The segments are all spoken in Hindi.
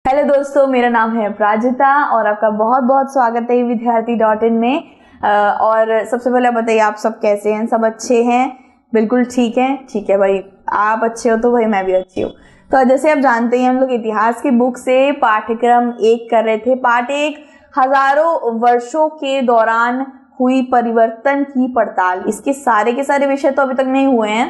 हेलो दोस्तों, मेरा नाम है प्राजिता और आपका बहुत बहुत स्वागत है विद्यार्थी.in में। और सबसे पहले बताइए, आप सब कैसे हैं? सब अच्छे हैं? बिल्कुल ठीक है। ठीक है भाई, आप अच्छे हो तो भाई मैं भी अच्छी हूँ। तो जैसे आप जानते हैं, हम लोग इतिहास की बुक से पाठ्यक्रम 1 कर रहे थे। पाठ 1 हजारों वर्षों के दौरान हुई परिवर्तन की पड़ताल। इसके सारे के सारे विषय तो अभी तक नहीं हुए हैं,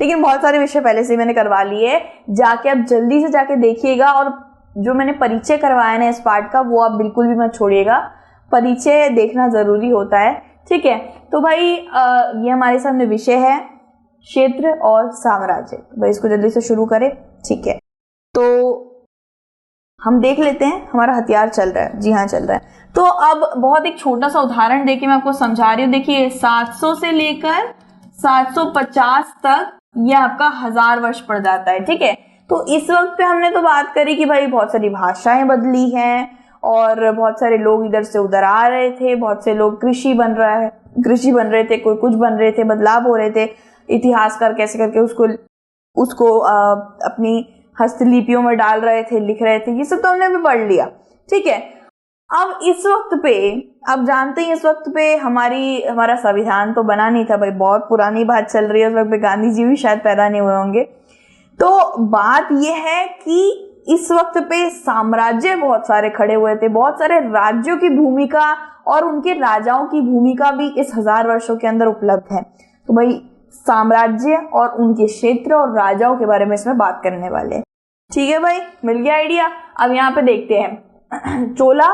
लेकिन बहुत सारे विषय पहले से मैंने करवा लिए। जाके आप जल्दी से जाके देखिएगा, और जो मैंने परिचय करवाया ना इस पाठ का, वो आप बिल्कुल भी मत छोड़िएगा। परिचय देखना जरूरी होता है, ठीक है। तो भाई ये हमारे सामने विषय है क्षेत्र और साम्राज्य। भाई इसको जल्दी से शुरू करें, ठीक है। तो हम देख लेते हैं, हमारा हथियार चल रहा है। जी हाँ, चल रहा है। तो अब बहुत एक छोटा सा उदाहरण देके मैं आपको समझा रही हूँ। देखिए, 700 से लेकर 750 तक ये आपका 1000 वर्ष पड़ जाता है, ठीक है। तो इस वक्त पे हमने तो बात करी कि भाई बहुत सारी भाषाएं बदली हैं और बहुत सारे लोग इधर से उधर आ रहे थे। बहुत से लोग कृषि बन रहे थे, कोई कुछ बन रहे थे, बदलाव हो रहे थे। इतिहासकार कैसे करके उसको अपनी हस्तलिपियों में डाल रहे थे, लिख रहे थे। ये सब तो हमने अभी पढ़ लिया, ठीक है। अब इस वक्त पे, अब जानते हैं इस वक्त पे हमारा संविधान तो बना नहीं था भाई, बहुत पुरानी बात चल रही है। उस वक्त पे गांधी जी भी शायद पैदा नहीं हुए होंगे। तो बात यह है कि इस वक्त पे साम्राज्य बहुत सारे खड़े हुए थे। बहुत सारे राज्यों की भूमिका और उनके राजाओं की भूमिका भी इस 1000 वर्षों के अंदर उपलब्ध है। तो भाई साम्राज्य और उनके क्षेत्र और राजाओं के बारे में इसमें बात करने वाले हैं, ठीक है भाई। मिल गया आइडिया। अब यहाँ पे देखते हैं चोला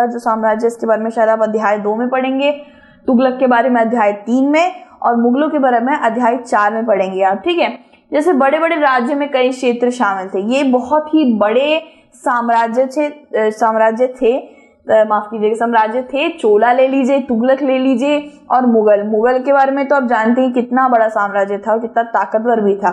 जो साम्राज्य, इसके बारे में शायद आप अध्याय 2 में पढ़ेंगे। तुगलक के बारे में अध्याय 3 में, और मुगलों के बारे में अध्याय 4 में पढ़ेंगे आप, ठीक है। जैसे बड़े बड़े राज्य में कई क्षेत्र शामिल थे। ये बहुत ही बड़े साम्राज्य थे। चोला ले लीजिए, तुगलक ले लीजिए, और मुगल के बारे में तो आप जानते हैं कितना बड़ा साम्राज्य था और कितना ताकतवर भी था।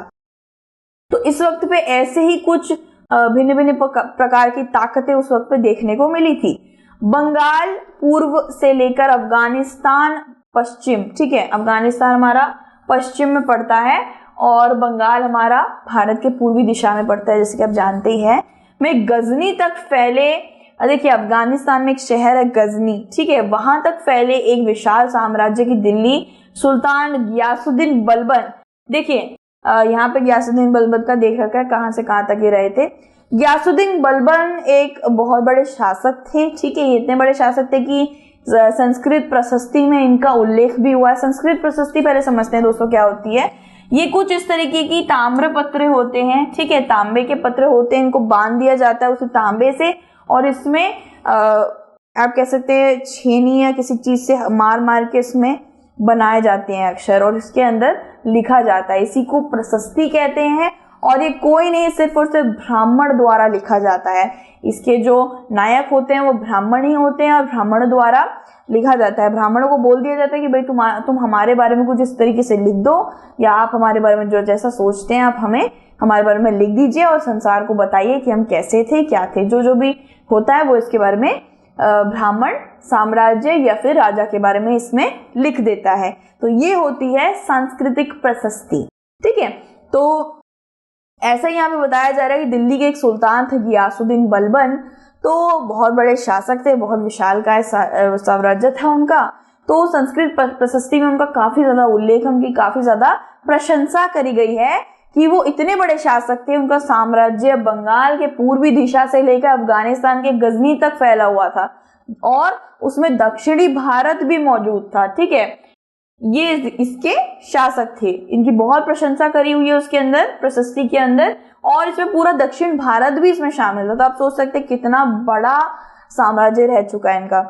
तो इस वक्त पे ऐसे ही कुछ भिन्न भिन्न प्रकार की ताकतें उस वक्त पे देखने को मिली थी। बंगाल पूर्व से लेकर अफगानिस्तान पश्चिम, ठीक है। अफगानिस्तान हमारा पश्चिम में पड़ता है और बंगाल हमारा भारत के पूर्वी दिशा में पड़ता है, जैसे कि आप जानते ही हैं। में गजनी तक फैले, देखिए अफगानिस्तान में एक शहर है गजनी, ठीक है। वहां तक फैले एक विशाल साम्राज्य की दिल्ली सुल्तान गियासुद्दीन बलबन, देखिए यहाँ पे गियासुद्दीन बलबन का देख रखा है कहां से कहां तक ये रहे थे। गियासुद्दीन बलबन एक बहुत बड़े शासक थे, ठीक है। ये इतने बड़े शासक थे कि संस्कृत प्रशस्ति में इनका उल्लेख भी हुआ है। संस्कृत प्रशस्ति पहले समझते हैं दोस्तों क्या होती है। ये कुछ इस तरीके की ताम्र पत्र होते हैं, ठीक है। तांबे के पत्र होते हैं, इनको बांध दिया जाता है उस तांबे से, और इसमें आप कह सकते हैं छेनी या किसी चीज से मार मार के इसमें बनाए जाते हैं अक्षर, और इसके अंदर लिखा जाता है। इसी को प्रशस्ति कहते हैं। और ये कोई नहीं, सिर्फ और सिर्फ ब्राह्मण द्वारा लिखा जाता है। इसके जो नायक होते हैं वो ब्राह्मण ही होते हैं, और ब्राह्मण द्वारा लिखा जाता है। ब्राह्मणों को बोल दिया जाता है कि भाई तुम हमारे बारे में कुछ इस तरीके से लिख दो, या आप हमारे बारे में जो जैसा सोचते हैं आप हमारे बारे में लिख दीजिए, और संसार को बताइए कि हम कैसे थे, क्या थे। जो भी होता है वो इसके बारे में ब्राह्मण साम्राज्य या फिर राजा के बारे में इसमें लिख देता है। तो ये होती है सांस्कृतिक प्रशस्ति, ठीक है। तो ऐसा यहाँ पे बताया जा रहा है कि दिल्ली के एक सुल्तान थे गियासुद्दीन बलबन, तो बहुत बड़े शासक थे, बहुत विशालकाय साम्राज्य था उनका। तो संस्कृत प्रशस्ति में उनका काफी ज्यादा उल्लेख, उनकी काफी ज्यादा प्रशंसा करी गई है कि वो इतने बड़े शासक थे। उनका साम्राज्य बंगाल के पूर्वी दिशा से लेकर अफगानिस्तान के गजनी तक फैला हुआ था, और उसमें दक्षिणी भारत भी मौजूद था, ठीक है। ये इसके शासक थे, इनकी बहुत प्रशंसा करी हुई है उसके अंदर, प्रशस्ति के अंदर, और इसमें पूरा दक्षिण भारत भी इसमें शामिल था। तो आप सोच सकते हैं कितना बड़ा साम्राज्य रह चुका है इनका।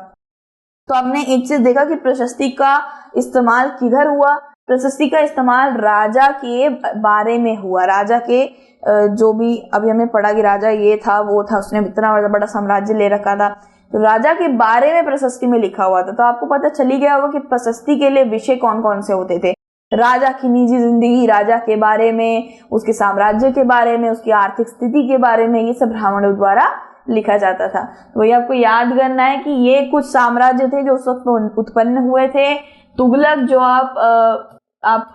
तो आपने एक चीज देखा कि प्रशस्ति का इस्तेमाल किधर हुआ। प्रशस्ति का इस्तेमाल राजा के बारे में हुआ। राजा के जो भी अभी हमें पढ़ा कि राजा ये था वो था, उसने इतना बड़ा साम्राज्य ले रखा था, तो राजा के बारे में प्रशस्ति में लिखा हुआ था। तो आपको पता चल ही गया होगा कि प्रशस्ति के लिए विषय कौन कौन से होते थे। राजा की निजी जिंदगी, राजा के बारे में, उसके साम्राज्य के बारे में, उसकी आर्थिक स्थिति के बारे में, ये सब ब्राह्मणों द्वारा लिखा जाता था। तो वही आपको याद करना है कि ये कुछ साम्राज्य थे जो उस वक्त उत्पन्न हुए थे। तुगलक जो आप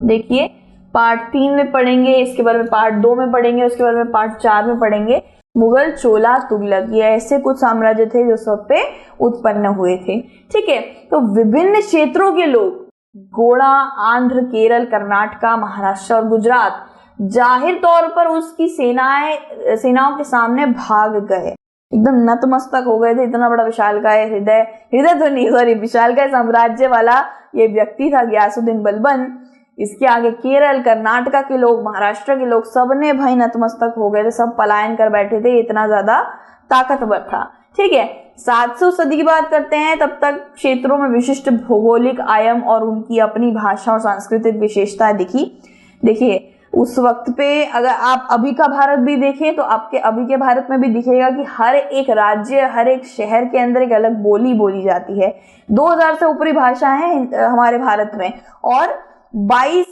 देखिए, पार्ट 3 में पढ़ेंगे, इसके बारे में पार्ट 2 में पढ़ेंगे, उसके बारे में पार्ट 4 में पढ़ेंगे। मुगल, चोला, तुगलक, ये ऐसे कुछ साम्राज्य थे जो सब पे उत्पन्न हुए थे। ठीक है, तो विभिन्न क्षेत्रों के लोग गोड़ा, आंध्र, केरल, कर्नाटका, महाराष्ट्र और गुजरात जाहिर तौर पर उसकी सेनाओं के सामने भाग गए, एकदम नतमस्तक हो गए थे। इतना बड़ा विशालकाय हृदय तो नहीं, सॉरी, विशालकाय साम्राज्य वाला ये व्यक्ति था गयासुद्दीन बलबन। इसके आगे केरल, कर्नाटका के लोग, महाराष्ट्र के लोग, सबने भाई नतमस्तक हो गए थे, सब पलायन कर बैठे थे, इतना ज्यादा ताकतवर था। ठीक है, 700 सदी की बात करते हैं, तब तक क्षेत्रों में विशिष्ट भौगोलिक आयाम और उनकी अपनी भाषा और सांस्कृतिक विशेषताएं दिखी। देखिए, उस वक्त पे अगर आप अभी का भारत भी देखें तो आपके अभी के भारत में भी दिखेगा कि हर एक राज्य, हर एक शहर के अंदर एक अलग बोली बोली जाती है। 2000 से ऊपरी भाषाएं हैं हमारे भारत में, और 22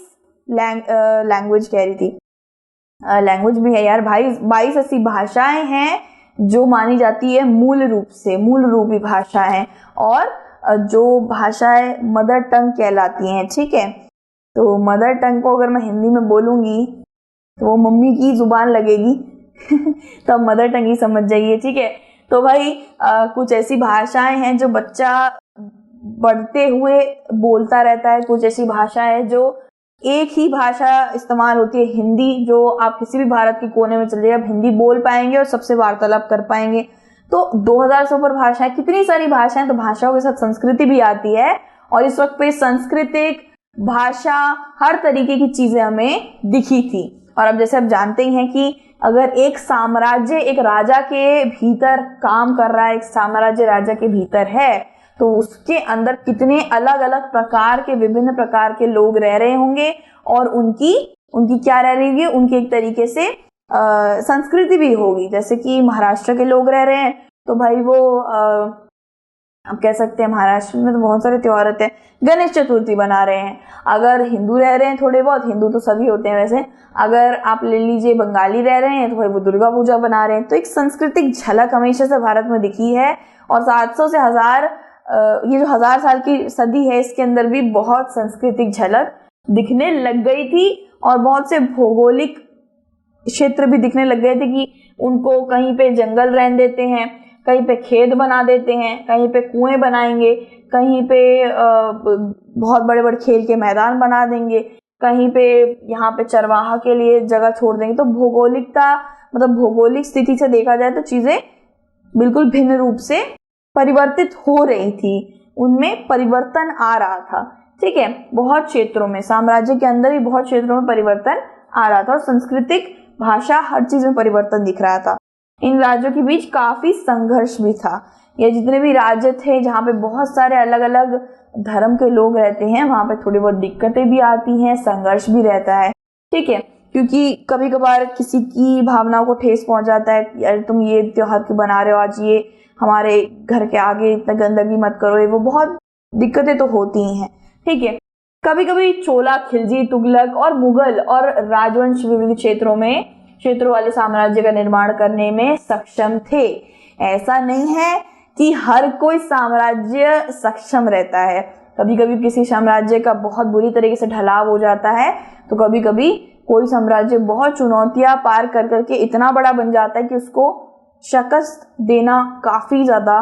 लैंग्वेज कह रही थी, लैंग्वेज भी है यार भाई, 22 ऐसी भाषाएं हैं जो मानी जाती है मूल रूपी भाषा है, और जो भाषाएं मदर टंग कहलाती हैं। ठीक है, तो मदर टंग को अगर मैं हिंदी में बोलूंगी तो वो मम्मी की जुबान लगेगी तो अब मदर टंग ही समझ जाइए। ठीक है, तो भाई कुछ ऐसी भाषाएं हैं जो बच्चा बढ़ते हुए बोलता रहता है, कुछ ऐसी भाषा है जो एक ही भाषा इस्तेमाल होती है, हिंदी, जो आप किसी भी भारत के कोने में चले आप हिंदी बोल पाएंगे और सबसे वार्तालाप कर पाएंगे। तो 2000 से ऊपर भाषाएं, कितनी सारी भाषाएं, तो भाषाओं के साथ संस्कृति भी आती है, और इस वक्त पे सांस्कृतिक, भाषा, हर तरीके की चीजें हमें दिखी थी। और अब जैसे आप जानते ही हैं कि अगर एक साम्राज्य एक राजा के भीतर काम कर रहा है, एक साम्राज्य राजा के भीतर है, तो उसके अंदर कितने अलग अलग प्रकार के, विभिन्न प्रकार के लोग रह रहे होंगे, और उनकी क्या रह रही होगी, उनकी एक तरीके से संस्कृति भी होगी। जैसे कि महाराष्ट्र के लोग रह रहे हैं तो भाई वो आप कह सकते हैं महाराष्ट्र में तो बहुत सारे त्योहार होते हैं, गणेश चतुर्थी बना रहे हैं। अगर हिंदू रह रहे हैं, थोड़े बहुत हिंदू तो सभी होते हैं वैसे, अगर आप ले लीजिए बंगाली रह रहे हैं तो भाई वो दुर्गा पूजा बना रहे हैं। तो एक सांस्कृतिक झलक हमेशा से भारत में दिखी है, और 700 से 1000, ये जो 1000 साल की सदी है, इसके अंदर भी बहुत सांस्कृतिक झलक दिखने लग गई थी, और बहुत से भौगोलिक क्षेत्र भी दिखने लग गए थे कि उनको कहीं पे जंगल रहने देते हैं, कहीं पे खेत बना देते हैं, कहीं पे कुएं बनाएंगे, कहीं पे बहुत बड़े बड़े खेल के मैदान बना देंगे, कहीं पे यहाँ पे चरवाहा के लिए जगह छोड़ देंगे। तो भौगोलिक स्थिति से देखा जाए तो चीजें बिल्कुल भिन्न रूप से परिवर्तित हो रही थी, उनमें परिवर्तन आ रहा था। ठीक है, बहुत क्षेत्रों में, साम्राज्य के अंदर ही बहुत क्षेत्रों में परिवर्तन आ रहा था, और सांस्कृतिक, भाषा, हर चीज में परिवर्तन दिख रहा था। इन राज्यों के बीच काफी संघर्ष भी था। ये जितने भी राज्य थे जहाँ पे बहुत सारे अलग अलग धर्म के लोग रहते हैं, वहां पे थोड़ी बहुत दिक्कतें भी आती हैं, संघर्ष भी रहता है। ठीक है, क्योंकि कभी कभार किसी की भावनाओं को ठेस पहुंच जाता है, यार तुम ये त्योहार क्यों बना रहे हो आज, ये हमारे घर के आगे इतना गंदगी मत करो, ये वो, बहुत दिक्कतें तो होती ही हैं। ठीक है, कभी कभी चोला, खिलजी, तुगलक और मुगल और राजवंश विविध क्षेत्रों वाले साम्राज्य का निर्माण करने में सक्षम थे। ऐसा नहीं है कि हर कोई साम्राज्य सक्षम रहता है, कभी कभी किसी साम्राज्य का बहुत बुरी तरीके से ढलाव हो जाता है, तो कभी कभी कोई साम्राज्य बहुत चुनौतियां पार कर करके इतना बड़ा बन जाता है कि उसको शिकस्त देना काफी ज्यादा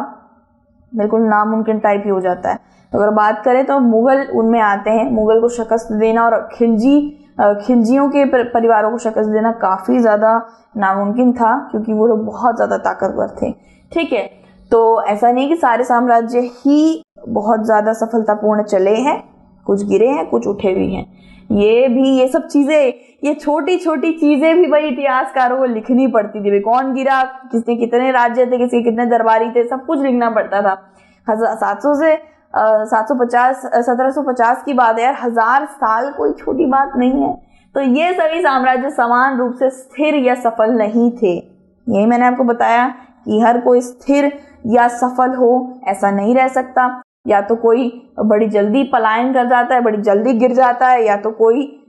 बिल्कुल नामुमकिन टाइप ही हो जाता है। तो अगर बात करें तो मुगल उनमें आते हैं, मुगल को शिकस्त देना और खिलजियों के परिवारों को शिकस्त देना काफी ज्यादा नामुमकिन था, क्योंकि वो लोग बहुत ज्यादा ताकतवर थे। ठीक है, तो ऐसा नहीं कि सारे साम्राज्य ही बहुत ज्यादा सफलतापूर्ण चले हैं, कुछ गिरे हैं, कुछ उठे भी हैं। ये सब चीजें, ये छोटी छोटी चीजें भी भाई इतिहासकारों को लिखनी पड़ती थी। कौन गिरा, किसने कितने राज्य थे, किसके कितने दरबारी थे, सब कुछ लिखना पड़ता था। 1750 की बात है यार, 1000 साल कोई छोटी बात नहीं है। तो ये सभी साम्राज्य समान रूप से स्थिर या सफल नहीं थे। यही मैंने आपको बताया कि हर कोई स्थिर या सफल हो ऐसा नहीं रह सकता। या तो कोई बड़ी जल्दी पलायन कर जाता है, बड़ी जल्दी गिर जाता है, या तो कोई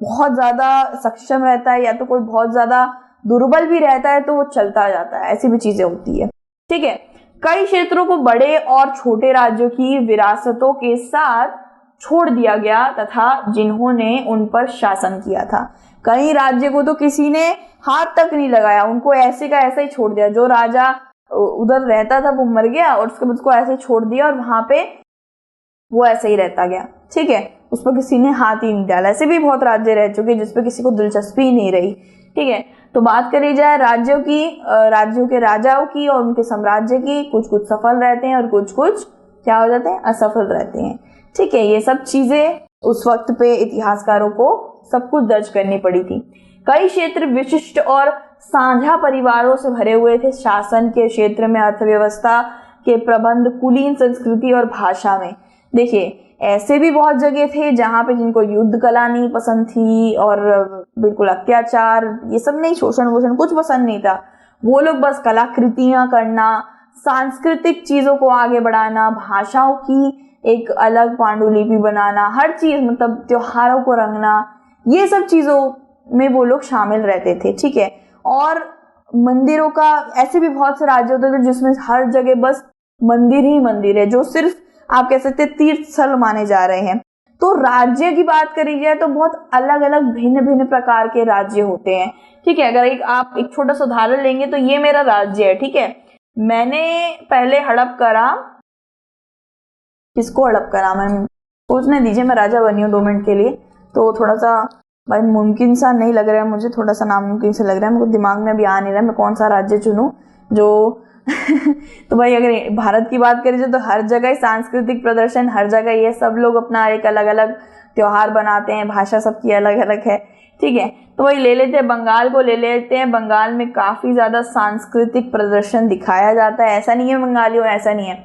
बहुत ज्यादा सक्षम रहता है, या तो कोई बहुत ज्यादा दुर्बल भी रहता है, तो वो चलता जाता है। ऐसी भी चीजें होती है। ठीक है, कई क्षेत्रों को बड़े और छोटे राज्यों की विरासतों के साथ छोड़ दिया गया तथा जिन्होंने उन पर शासन किया था। कई राज्य को तो किसी ने हाथ तक नहीं लगाया, उनको ऐसे का ऐसा ही छोड़ दिया। जो राजा उधर रहता था वो मर गया और उसके बाद उसको ऐसे छोड़ दिया और वहां पे वो ऐसे ही रहता गया। ठीक है, उस पर किसी ने हाथ ही नहीं डाला। ऐसे भी बहुत राज्य रह चुके जिसपे किसी को दिलचस्पी ही नहीं रही। ठीक है, तो बात करी जाए राज्यों के राजाओं की और उनके साम्राज्य की, कुछ कुछ सफल रहते हैं और कुछ कुछ क्या हो जाते हैं, असफल रहते हैं। ठीक है, ये सब चीजें उस वक्त पे इतिहासकारों को सब कुछ दर्ज करनी पड़ी थी। कई क्षेत्र विशिष्ट और साझा परिवारों से भरे हुए थे। शासन के क्षेत्र में, अर्थव्यवस्था के प्रबंध, कुलीन संस्कृति और भाषा में। देखिए, ऐसे भी बहुत जगह थे जहां पे जिनको युद्ध कला नहीं पसंद थी और बिल्कुल अत्याचार, ये सब नहीं, शोषण वोषण कुछ पसंद नहीं था। वो लोग बस कलाकृतियां करना, सांस्कृतिक चीजों को आगे बढ़ाना, भाषाओं की एक अलग पांडुलिपि बनाना, हर चीज मतलब त्योहारों को रंगना, ये सब चीजों में वो लोग शामिल रहते थे। ठीक है, और मंदिरों का, ऐसे भी बहुत से राज्य होते थे जिसमें हर जगह बस मंदिर ही मंदिर है, जो सिर्फ आप कह सकते हैं तीर्थ स्थल माने जा रहे हैं। तो राज्य की बात करी जाए तो बहुत अलग अलग भिन्न भिन्न प्रकार के राज्य होते हैं। ठीक है, अगर आप एक छोटा सा उदाहरण लेंगे तो ये मेरा राज्य है। ठीक है, मैंने पहले हड़प करा, किसको हड़प करा, मैं सोचने दीजिए, मैं राजा बनी हूँ 2 मिनट के लिए, तो थोड़ा सा भाई मुमकिन सा नहीं लग रहा है मुझे, थोड़ा सा नामुमकिन से लग रहा है, मेरे को दिमाग में अभी आ नहीं रहा है मैं कौन सा राज्य चुनूं जो तो भाई अगर भारत की बात करें तो हर जगह सांस्कृतिक प्रदर्शन, हर जगह ये सब लोग अपना एक अलग अलग त्योहार बनाते हैं, भाषा सबकी अलग अलग है। ठीक है, तो वही ले लेते हैं, बंगाल को ले लेते हैं। बंगाल में काफी ज्यादा सांस्कृतिक प्रदर्शन दिखाया जाता है। ऐसा नहीं है बंगाली हो, ऐसा नहीं है,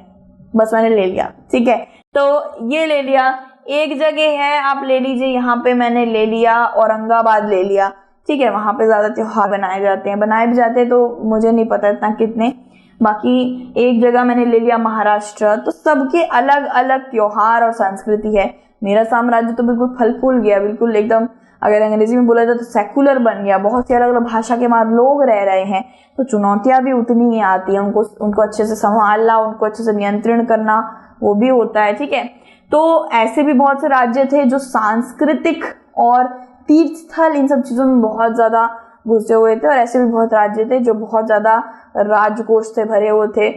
बस मैंने ले लिया। ठीक है, तो ये ले लिया। एक जगह है, आप ले लीजिए, यहाँ पे मैंने ले लिया औरंगाबाद ले लिया। ठीक है, वहां पे ज्यादा त्योहार बनाए जाते हैं, बनाए भी जाते हैं तो मुझे नहीं पता इतना कितने। बाकी एक जगह मैंने ले लिया महाराष्ट्र। तो सबके अलग अलग त्योहार और संस्कृति है। मेरा साम्राज्य तो बिल्कुल फल फूल गया, बिल्कुल एकदम, अगर अंग्रेजी में बोला जाए तो सेकुलर बन गया। बहुत सी अलग अलग भाषा के मार लोग रह रहे हैं, तो चुनौतियां भी उतनी ही आती है। उनको अच्छे से संभालना, उनको अच्छे से नियंत्रण करना, वो भी होता है। ठीक है, तो ऐसे भी बहुत से राज्य थे जो सांस्कृतिक और तीर्थ स्थल, इन सब चीजों में बहुत ज्यादा घुसे हुए थे, और ऐसे भी बहुत राज्य थे जो बहुत ज्यादा राजकोष से भरे हुए थे।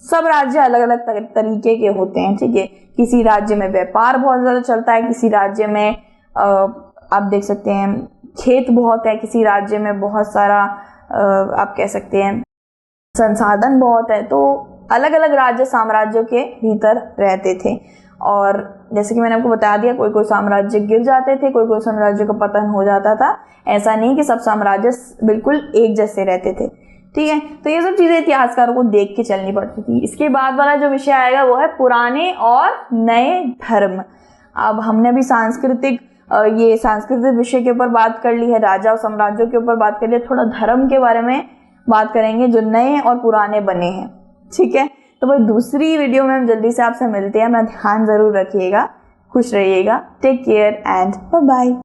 सब राज्य अलग अलग तरीके के होते हैं। ठीक है, किसी राज्य में व्यापार बहुत ज्यादा चलता है, किसी राज्य में आप देख सकते हैं खेत बहुत है, किसी राज्य में बहुत सारा आप कह सकते हैं संसाधन बहुत है। तो अलग अलग राज्य साम्राज्यों के भीतर रहते थे, और जैसे कि मैंने आपको बता दिया, कोई कोई साम्राज्य गिर जाते थे, कोई कोई साम्राज्य का पतन हो जाता था। ऐसा नहीं कि सब साम्राज्य बिल्कुल एक जैसे रहते थे। ठीक है, तो ये सब चीजें इतिहासकारों को देख के चलनी पड़ती थी। इसके बाद वाला जो विषय आएगा वो है पुराने और नए धर्म। अब हमने भी सांस्कृतिक विषय के ऊपर बात कर ली है, राजा और साम्राज्यों के ऊपर बात कर ली है, थोड़ा धर्म के बारे में बात करेंगे जो नए और पुराने बने हैं। ठीक है, तो भाई दूसरी वीडियो में हम जल्दी से आपसे मिलते हैं। अपना ध्यान जरूर रखिएगा, खुश रहिएगा, take care and bye bye.